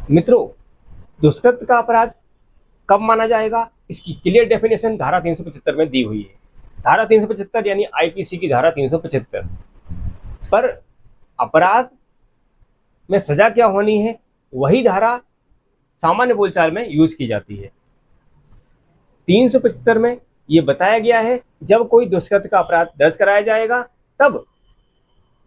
मित्रों, दुष्कृत्य का अपराध कब माना जाएगा, इसकी क्लियर डेफिनेशन धारा 375 में दी हुई है। धारा 375 यानी आईपीसी की धारा 375 पर अपराध में सजा क्या होनी है, वही धारा सामान्य बोलचाल में यूज की जाती है। 375 में यह बताया गया है जब कोई दुष्कृत्य का अपराध दर्ज कराया जाएगा तब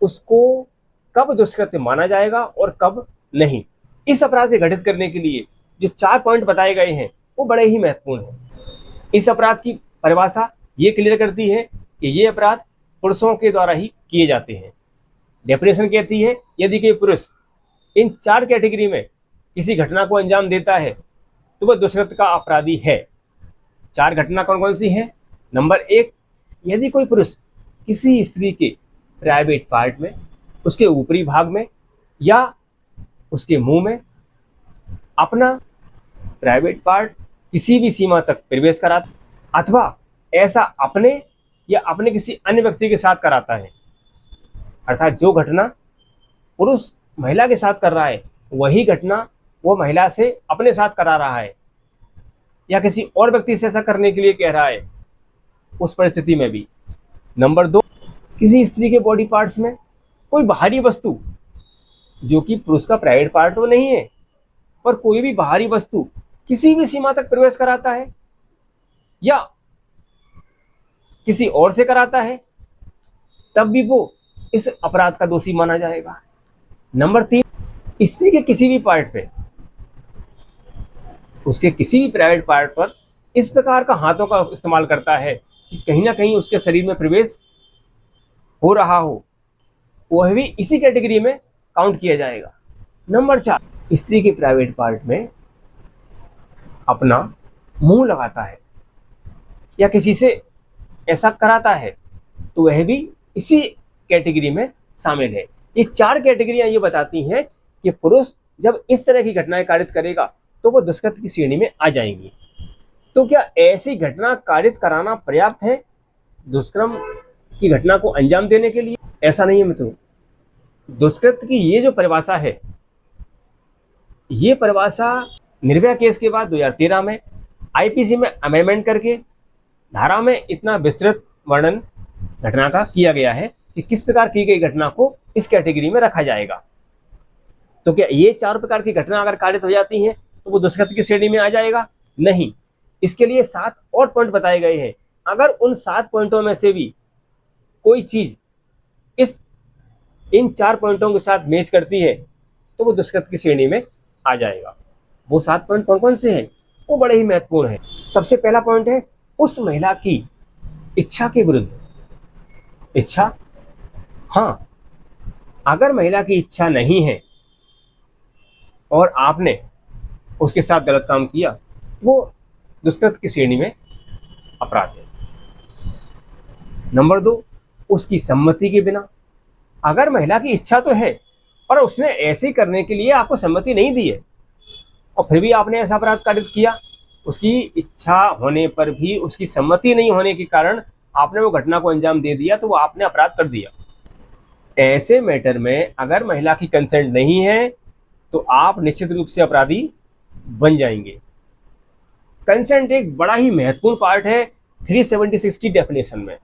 उसको कब दुष्कृत्य माना जाएगा और कब नहीं। इस अपराध से घटित करने के लिए जो 4 पॉइंट बताए गए हैं वो बड़े ही महत्वपूर्ण हैं। इस अपराध की परिभाषा ये क्लियर करती है कि ये अपराध पुरुषों के द्वारा ही किए जाते हैं। डेफिनेशन कहती है यदि कोई पुरुष इन 4 कैटेगरी में किसी घटना को अंजाम देता है तो वह दुष्कृत्य का अपराधी है। 4 घटना कौन कौन सी हैं? नंबर 1, यदि कोई पुरुष किसी स्त्री के प्राइवेट पार्ट में, उसके ऊपरी भाग में या उसके मुंह में अपना प्राइवेट पार्ट किसी भी सीमा तक प्रवेश कराता अथवा ऐसा अपने या अपने किसी अन्य व्यक्ति के साथ कराता है। अर्थात जो घटना पुरुष महिला के साथ कर रहा है वही घटना वो महिला से अपने साथ करा रहा है या किसी और व्यक्ति से ऐसा करने के लिए कह रहा है, उस परिस्थिति में भी। नंबर 2, किसी स्त्री के बॉडी पार्ट्स में कोई बाहरी वस्तु जो कि पुरुष का प्राइवेट पार्ट तो नहीं है पर कोई भी बाहरी वस्तु किसी भी सीमा तक प्रवेश कराता है या किसी और से कराता है तब भी वो इस अपराध का दोषी माना जाएगा। नंबर 3, स्त्री के किसी भी पार्ट पे, उसके किसी भी प्राइवेट पार्ट पर इस प्रकार का हाथों का इस्तेमाल करता है कि कहीं ना कहीं उसके शरीर में प्रवेश हो रहा हो, वह भी इसी कैटेगरी में काउंट किया जाएगा। नंबर 4, स्त्री के प्राइवेट पार्ट में अपना मुंह लगाता है या किसी से ऐसा कराता है तो वह भी इसी कैटेगरी में शामिल है। ये 4 कैटेगरियां ये बताती हैं कि पुरुष जब इस तरह की घटनाएं कारित करेगा तो वो दुष्कृत्य की श्रेणी में आ जाएंगी। तो क्या ऐसी घटना कारित कराना पर्याप्त है दुष्कर्म की घटना को अंजाम देने के लिए? ऐसा नहीं है मित्रों। दुष्कृत्य की ये जो परिभाषा है, ये परिभाषा निर्भया केस के बाद 2013 में आईपीसी में अमेंडमेंट करके धारा में इतना विस्तृत वर्णन घटना का किया गया है कि किस प्रकार की गई घटना को इस कैटेगरी में रखा जाएगा। तो क्या ये 4 प्रकार की घटना अगर कारित हो जाती हैं तो वो दुष्कृत्य की श्रेणी में आ जाएगा? नहीं, इसके लिए 7 और पॉइंट बताए गए हैं। अगर उन 7 पॉइंटों में से भी कोई चीज इन 4 पॉइंटों के साथ मैच करती है तो वो दुष्कृत्य की श्रेणी में आ जाएगा। वो 7 पॉइंट कौन कौन से हैं वो बड़े ही महत्वपूर्ण है। सबसे पहला पॉइंट है उस महिला की इच्छा के विरुद्ध। इच्छा, हाँ, अगर महिला की इच्छा नहीं है और आपने उसके साथ गलत काम किया, वो दुष्कृत्य की श्रेणी में अपराध है। नंबर 2, उसकी सम्मति के बिना। अगर महिला की इच्छा तो है पर उसने ऐसे करने के लिए आपको सम्मति नहीं दी है और फिर भी आपने ऐसा अपराध कारित किया, उसकी इच्छा होने पर भी उसकी सम्मति नहीं होने के कारण आपने वो घटना को अंजाम दे दिया, तो वो आपने अपराध कर दिया। ऐसे मैटर में अगर महिला की कंसेंट नहीं है तो आप निश्चित रूप से अपराधी बन जाएंगे। कंसेंट एक बड़ा ही महत्वपूर्ण पार्ट है 376 की डेफिनेशन में।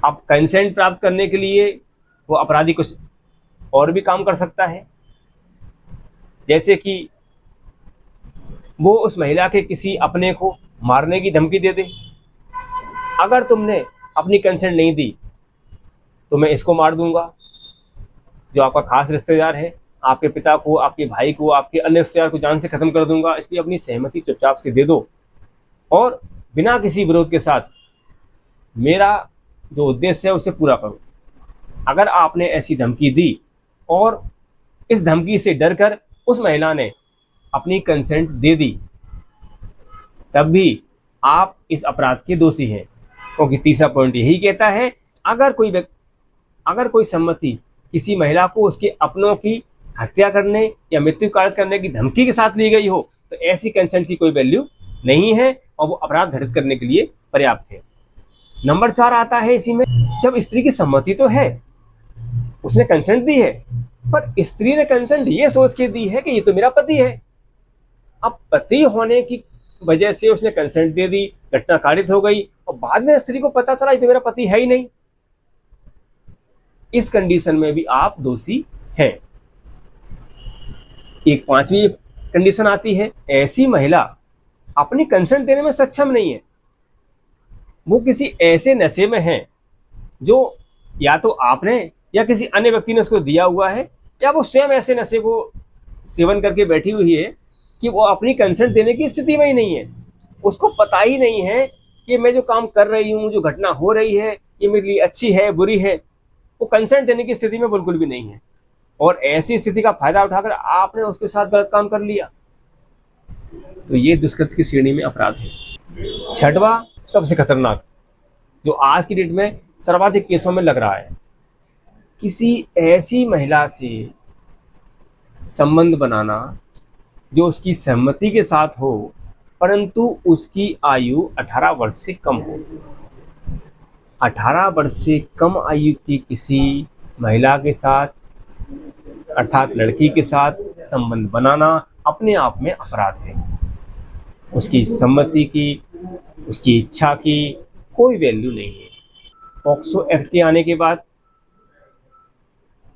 अब कंसेंट प्राप्त करने के लिए वो अपराधी कुछ और भी काम कर सकता है, जैसे कि वो उस महिला के किसी अपने को मारने की धमकी दे दे। अगर तुमने अपनी कंसेंट नहीं दी तो मैं इसको मार दूंगा, जो आपका खास रिश्तेदार है, आपके पिता को, आपके भाई को, आपके अन्य रिश्तेदार को जान से खत्म कर दूंगा। इसलिए अपनी सहमति चुपचाप से दे दो और बिना किसी विरोध के साथ मेरा जो उद्देश्य है उसे पूरा करो। अगर आपने ऐसी धमकी दी और इस धमकी से डरकर उस महिला ने अपनी कंसेंट दे दी, तब भी आप इस अपराध के दोषी हैं, क्योंकि तीसरा पॉइंट यही कहता है अगर कोई सम्मति किसी महिला को उसके अपनों की हत्या करने या मृत्यु कारित करने की धमकी के साथ ली गई हो तो ऐसी कंसेंट की कोई वैल्यू नहीं है और वो अपराध घटित करने के लिए पर्याप्त है। नंबर 4 आता है इसी में, जब स्त्री की सम्मति तो है उसने कंसेंट दी है, पर स्त्री ने कंसेंट ये सोच के दी है कि ये तो मेरा पति है। अब पति होने की वजह से उसने कंसेंट दे दी, घटना कारित हो गई, और बाद में स्त्री को पता चला ये तो मेरा पति है ही नहीं। इस कंडीशन में भी आप दोषी हैं। एक पांचवी कंडीशन आती है, ऐसी महिला अपनी कंसेंट देने में सक्षम नहीं है। वो किसी ऐसे नशे में है जो या तो आपने या किसी अन्य व्यक्ति ने उसको दिया हुआ है, या वो स्वयं ऐसे नशे को सेवन करके बैठी हुई है कि वो अपनी कंसेंट देने की स्थिति में ही नहीं है। उसको पता ही नहीं है कि मैं जो काम कर रही हूँ, जो घटना हो रही है, ये मेरे लिए अच्छी है बुरी है। वो कंसेंट देने की स्थिति में बिल्कुल भी नहीं है, और ऐसी स्थिति का फायदा उठाकर आपने उसके साथ गलत काम कर लिया, तो ये दुष्कृत्य की श्रेणी में अपराध है। छठवां सबसे खतरनाक, जो आज की डेट में सर्वाधिक केसों में लग रहा है, किसी ऐसी महिला से संबंध बनाना जो उसकी सहमति के साथ हो, परंतु उसकी आयु 18 वर्ष से कम हो। 18 वर्ष से कम आयु की किसी महिला के साथ, अर्थात लड़की के साथ संबंध बनाना अपने आप में अपराध है। उसकी सम्मति की, उसकी इच्छा की कोई वैल्यू नहीं है। पॉक्सो एक्ट के आने के बाद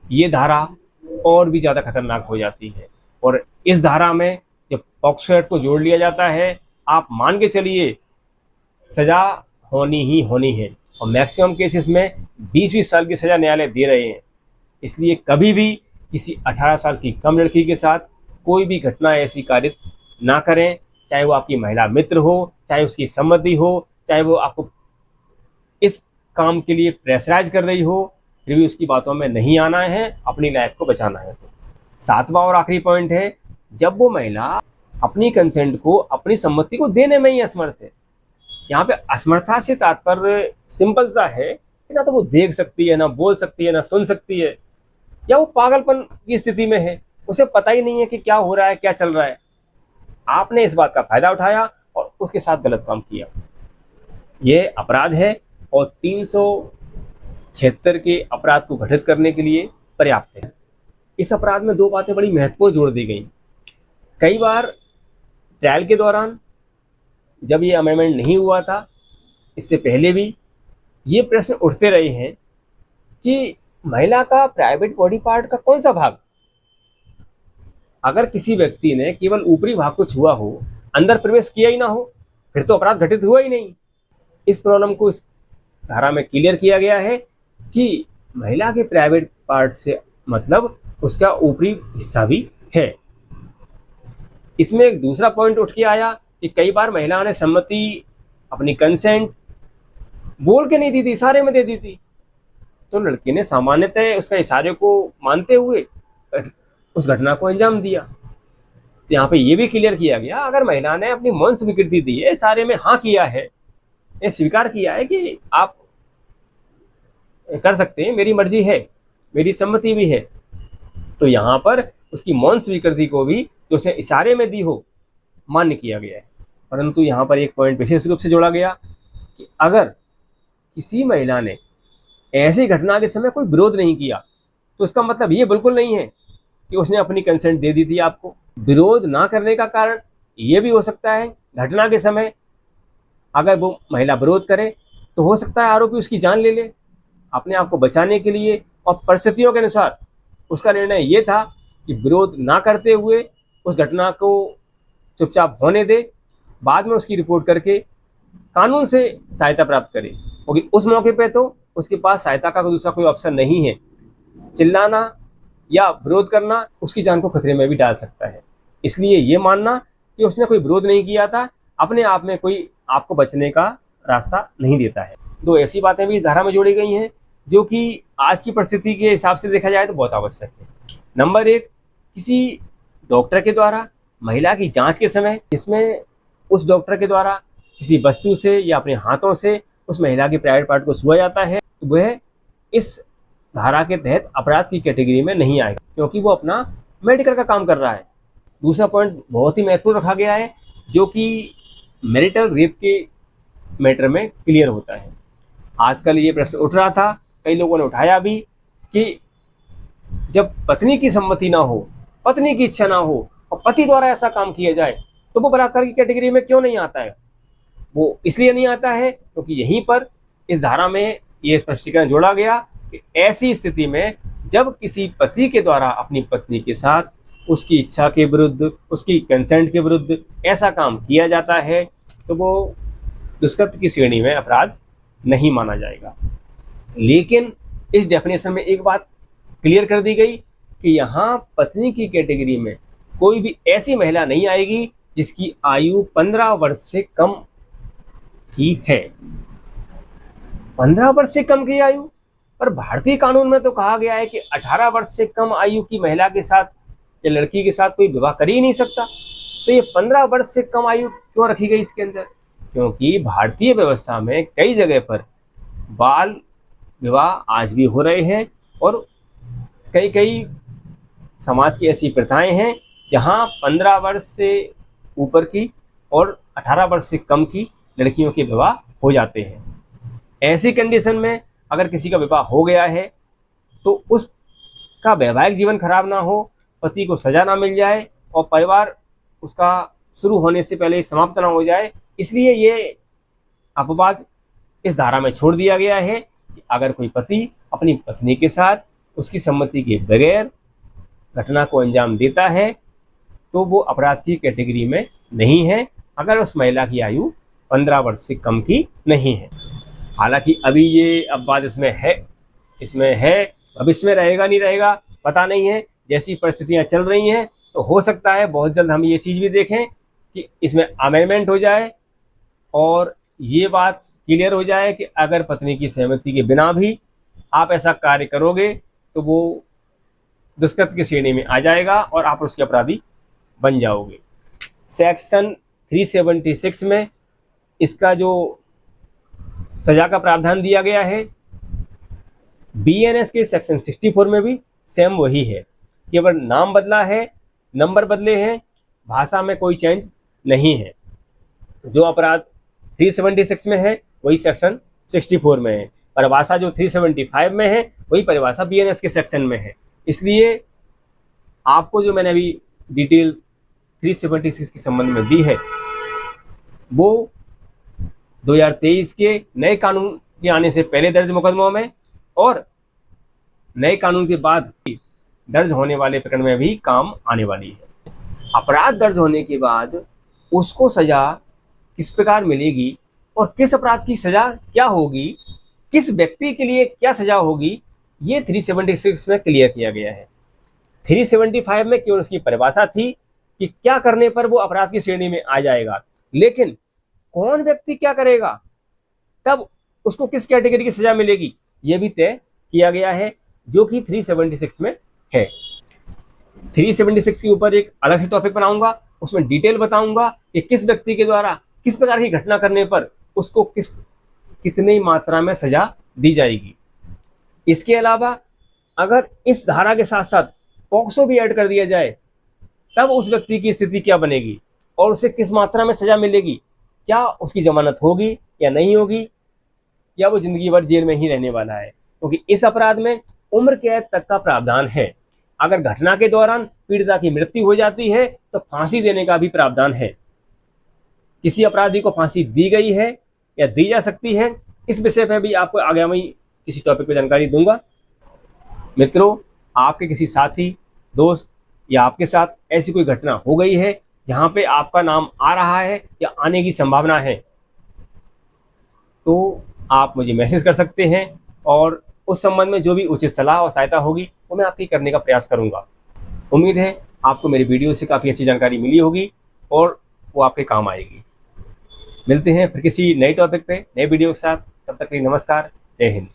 ये धारा और भी ज़्यादा खतरनाक हो जाती है, और इस धारा में जब पॉक्सो एक्ट को जोड़ लिया जाता है, आप मान के चलिए सज़ा होनी ही होनी है, और मैक्सिमम केसेस में 20-20 साल की सज़ा न्यायालय दे रहे हैं। इसलिए कभी भी किसी 18 साल की कम लड़की के साथ कोई भी घटना ऐसी कारित ना करें, चाहे वो आपकी महिला मित्र हो, चाहे उसकी सम्मति हो, चाहे वो आपको इस काम के लिए प्रेशराइज कर रही हो, फिर भी उसकी बातों में नहीं आना है, अपनी लाइफ को बचाना है। तो सातवां और आखिरी पॉइंट है, जब वो महिला अपनी कंसेंट को, अपनी सम्मति को देने में ही असमर्थ है। यहाँ पे असमर्थता से तात्पर्य सिंपल सा है कि ना तो वो देख सकती है, ना बोल सकती है, ना सुन सकती है, या वो पागलपन की स्थिति में है, उसे पता ही नहीं है कि क्या हो रहा है, क्या चल रहा है। आपने इस बात का फायदा उठाया और उसके साथ गलत काम किया, ये अपराध है, और 376 के अपराध को घटित करने के लिए पर्याप्त है। इस अपराध में दो बातें बड़ी महत्वपूर्ण जोड़ दी गई। कई बार ट्रायल के दौरान जब ये अमेंडमेंट नहीं हुआ था, इससे पहले भी ये प्रश्न उठते रहे हैं कि महिला का प्राइवेट बॉडी पार्ट का कौन सा भाग, अगर किसी व्यक्ति ने केवल ऊपरी भाग को छुआ हो, अंदर प्रवेश किया ही ना हो, फिर तो अपराध घटित हुआ ही नहीं। इस प्रॉब्लम को इस धारा में क्लियर किया गया है कि महिला के प्राइवेट पार्ट से मतलब उसका ऊपरी हिस्सा भी है। इसमें एक दूसरा पॉइंट उठ के आया कि कई बार महिला ने सम्मति, अपनी कंसेंट बोल के नहीं दी थी, इशारे में दे दी थी, तो लड़के ने सामान्यतः उसका इशारे को मानते हुए उस घटना को अंजाम दिया। तो यहाँ पे ये भी क्लियर किया गया, अगर महिला ने अपनी मौन स्वीकृति दी है, इशारे में हाँ किया है, ये स्वीकार किया है कि आप कर सकते हैं, मेरी मर्जी है, मेरी सम्मति भी है, तो यहाँ पर उसकी मौन स्वीकृति को भी जो उसने इशारे में दी हो मान्य किया गया है। परंतु यहाँ पर एक पॉइंट विशेष रूप से जोड़ा गया कि अगर किसी महिला ने ऐसी घटना के समय कोई विरोध नहीं किया, तो इसका मतलब ये बिल्कुल नहीं है कि उसने अपनी कंसेंट दे दी थी आपको। विरोध ना करने का कारण ये भी हो सकता है, घटना के समय अगर वो महिला विरोध करे तो हो सकता है आरोपी उसकी जान ले ले। अपने आप को बचाने के लिए और परिस्थितियों के अनुसार उसका निर्णय ये था कि विरोध ना करते हुए उस घटना को चुपचाप होने दे, बाद में उसकी रिपोर्ट करके कानून से सहायता प्राप्त करे, क्योंकि उस मौके पे तो उसके पास सहायता का दूसरा कोई ऑप्शन नहीं है। चिल्लाना या विरोध करना उसकी जान को खतरे में भी डाल सकता है। इसलिए ये मानना कि उसने कोई विरोध नहीं किया था, अपने आप में कोई आपको बचने का रास्ता नहीं देता है। दो ऐसी बातें भी इस धारा में जोड़ी गई हैं जो कि आज की परिस्थिति के हिसाब से देखा जाए तो बहुत आवश्यक है। नंबर एक, किसी डॉक्टर के द्वारा महिला की जांच के समय इसमें उस डॉक्टर के द्वारा किसी वस्तु से या अपने हाथों से उस महिला के प्राइवेट पार्ट को छुआ जाता है, तो वह इस धारा के तहत अपराध की कैटेगरी में नहीं आएगा, क्योंकि वो अपना मेडिकल का काम कर रहा है। दूसरा पॉइंट बहुत ही महत्वपूर्ण रखा गया है, जो कि मैरिटल रेप के मैटर में क्लियर होता है। आजकल ये प्रश्न उठ रहा था, कई लोगों ने उठाया भी कि जब पत्नी की सम्मति ना हो, पत्नी की इच्छा ना हो और पति द्वारा ऐसा काम किया जाए, तो वो बलात्कार की कैटेगरी में क्यों नहीं आता है? वो इसलिए नहीं आता है क्योंकि यहीं पर इस धारा में ये स्पष्टीकरण जोड़ा गया कि ऐसी स्थिति में जब किसी पति के द्वारा अपनी पत्नी के साथ उसकी इच्छा के विरुद्ध, उसकी कंसेंट के विरुद्ध ऐसा काम किया जाता है, तो वो दुष्कृत्य की श्रेणी में अपराध नहीं माना जाएगा। लेकिन इस डेफिनेशन में एक बात क्लियर कर दी गई कि यहाँ पत्नी की कैटेगरी में कोई भी ऐसी महिला नहीं आएगी जिसकी आयु 15 वर्ष से कम की है। 15 वर्ष से कम की आयु, पर भारतीय कानून में तो कहा गया है कि 18 वर्ष से कम आयु की महिला के साथ या लड़की के साथ कोई विवाह कर ही नहीं सकता। तो ये 15 वर्ष से कम आयु क्यों रखी गई इसके अंदर? क्योंकि भारतीय व्यवस्था में कई जगह पर बाल विवाह आज भी हो रहे हैं और कई कई समाज की ऐसी प्रथाएं हैं जहां 15 वर्ष से ऊपर की और 18 वर्ष से कम की लड़कियों के विवाह हो जाते हैं। ऐसी कंडीशन में अगर किसी का विवाह हो गया है तो उसका वैवाहिक जीवन खराब ना हो, पति को सजा ना मिल जाए और परिवार उसका शुरू होने से पहले समाप्त ना हो जाए, इसलिए ये अपवाद इस धारा में छोड़ दिया गया है कि अगर कोई पति अपनी पत्नी के साथ उसकी सम्मति के बगैर घटना को अंजाम देता है तो वो अपराध की कैटेगरी में नहीं है, अगर उस महिला की आयु 15 वर्ष से कम की नहीं है। हालांकि अभी ये अपवाद इसमें है, भविष्य में रहेगा नहीं रहेगा पता नहीं है। जैसी परिस्थितियां चल रही हैं तो हो सकता है बहुत जल्द हम ये चीज़ भी देखें कि इसमें अमेंडमेंट हो जाए और ये बात क्लियर हो जाए कि अगर पत्नी की सहमति के बिना भी आप ऐसा कार्य करोगे तो वो दुष्कृत्य की श्रेणी में आ जाएगा और आप उसके अपराधी बन जाओगे। सेक्शन 376 में इसका जो सजा का प्रावधान दिया गया है, बीएनएस के सेक्शन 64 में भी सेम वही है, केवल नाम बदला है, नंबर बदले हैं, भाषा में कोई चेंज नहीं है। जो अपराध 376 में है वही सेक्शन 64 में है, परिभाषा जो 375 में है वही परिभाषा बीएनएस के सेक्शन में है। इसलिए आपको जो मैंने अभी डिटेल 376 के संबंध में दी है वो 2023 के नए कानून के आने से पहले दर्ज मुकदमों में और नए कानून के बाद दर्ज होने वाले प्रकरण में भी काम आने वाली है। अपराध दर्ज होने के बाद उसको सजा किस प्रकार मिलेगी और किस अपराध की सजा क्या होगी, किस व्यक्ति के लिए क्या सजा होगी, ये 376 में क्लियर किया गया है। 375 में केवल उसकी परिभाषा थी कि क्या करने पर वो अपराध की श्रेणी में आ जाएगा, लेकिन कौन व्यक्ति क्या करेगा तब उसको किस कैटेगरी की सजा मिलेगी ये भी तय किया गया है, जो कि 376 में है। 376 के ऊपर एक अलग से टॉपिक बनाऊंगा, उसमें डिटेल बताऊंगा कि किस व्यक्ति के द्वारा किस प्रकार की घटना करने पर उसको कितनी मात्रा में सजा दी जाएगी। इसके अलावा अगर इस धारा के साथ साथ पॉक्सो भी ऐड कर दिया जाए तब उस व्यक्ति की स्थिति क्या बनेगी और उसे किस मात्रा में सजा मिलेगी, क्या उसकी जमानत होगी या नहीं होगी, या वो जिंदगी भर जेल में ही रहने वाला है, क्योंकि इस अपराध में उम्र कैद तक का प्रावधान है। अगर घटना के दौरान पीड़िता की मृत्यु हो जाती है तो फांसी देने का भी प्रावधान है। किसी अपराधी को फांसी दी गई है या दी जा सकती है, इस विषय पर भी आपको आगामी किसी टॉपिक पर जानकारी दूंगा। मित्रों, आपके किसी साथी, दोस्त या आपके साथ ऐसी कोई घटना हो गई है जहां पे आपका नाम आ रहा है या आने की संभावना है, तो आप मुझे मैसेज कर सकते हैं और उस संबंध में जो भी उचित सलाह और सहायता होगी वो मैं आपकी करने का प्रयास करूंगा। उम्मीद है आपको मेरी वीडियो से काफ़ी अच्छी जानकारी मिली होगी और वो आपके काम आएगी। मिलते हैं फिर किसी नए टॉपिक पे, नए वीडियो के साथ। तब तक के लिए नमस्कार, जय हिंद।